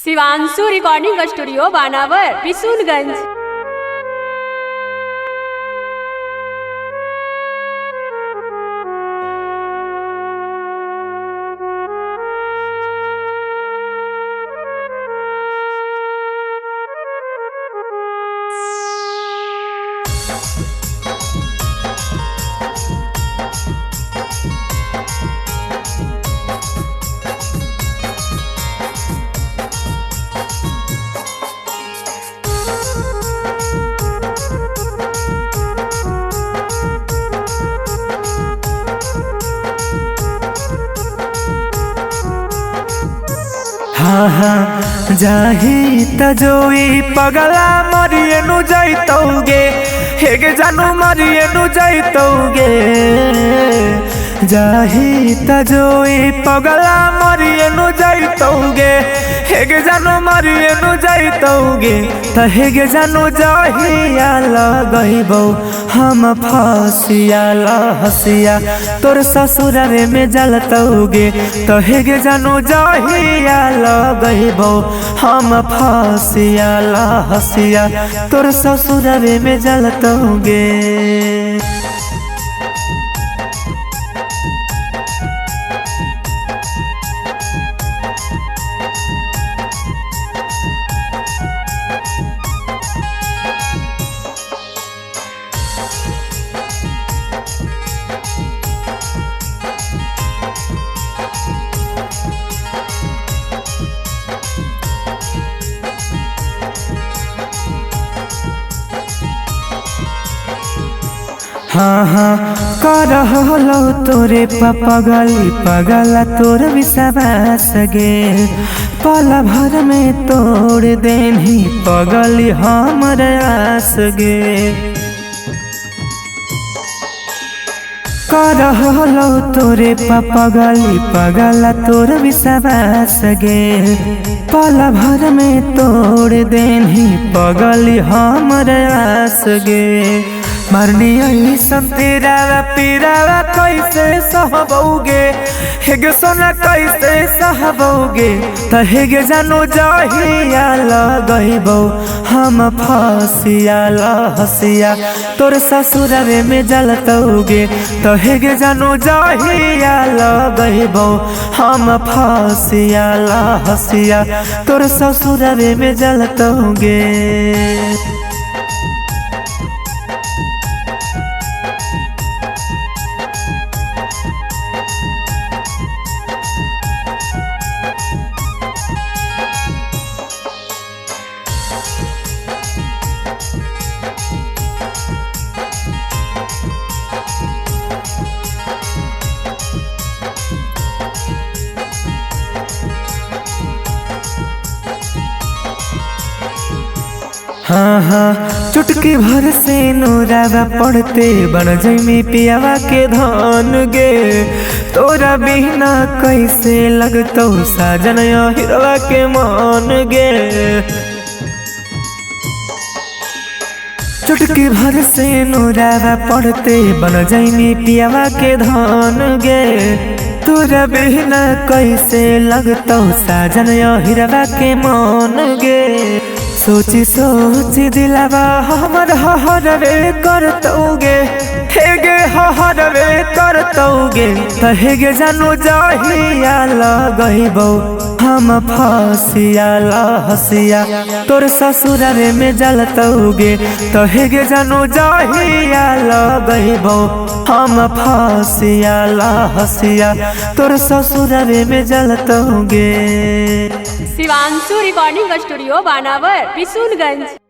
Shivanshu recording studio बानावर बिशुनगंज। हाँ हाँ जाही तजोई पगला मरिए नु जाइतौगे हेगे जानू मरिए नु जाइतौगे जाही तजोई पगला मरिए नु जाइतौगे हेगे जानू मरिए नु जाइतौगे त हेगे जानू जाहिया लगइबौ हम फासिया हसिया तोर ससुरारे में जलतौगे तो हेगे जानू जाहिया लगइबौ हम फासिया हसिया तोर ससुरारे में जलतौगे। हाँ हाँ करहलो तोरे पगली पगला तोर विश्वास गे पल भर में तोड़ देनी पगली हमर आस गे करहलो तोरे पगली पगला तोर विश्वास गे पल भर में तोड़ देनी पगली हमर आस गे मरनी संतेरा पीरावा कैसे सहबोगे हेगे सोना कैसे सहबोगे त हेगे जानू जाहिया लगइबौ हम फासिया हसिया तोर ससुरारे में जलतौगे त हेगे जानू जाहिया लगइबौ हम फासिया हसिया तोर ससुरारे में जलतौगे। हाँ हाँ चुटकी भर से नूरावा पड़ते बन जमी पियावा के धान गे तोरा बिना कैसे लगतौ साजन हिरवा के मान गे चुटकी भर से नूरावा पड़ते बन जमी पियावा के धान गे तोरा बिना कैसे लगतौ साजन हिरवा के मान गे सोची सोची दिलावा हमर हहरवे करतौगे हेगे हहरवे करतौगे त हेगे जानू जाहिया लगइबौ हम फासिया हसिया तोर ससुरारे में जलतौगे त हेगे जानू जाहिया लगइबौ हम फासिया हसिया तोर ससुरारे में जलतौगे। शिवांशु रिकॉर्डिंग स्टूडियो बानावर बिशुनगंज।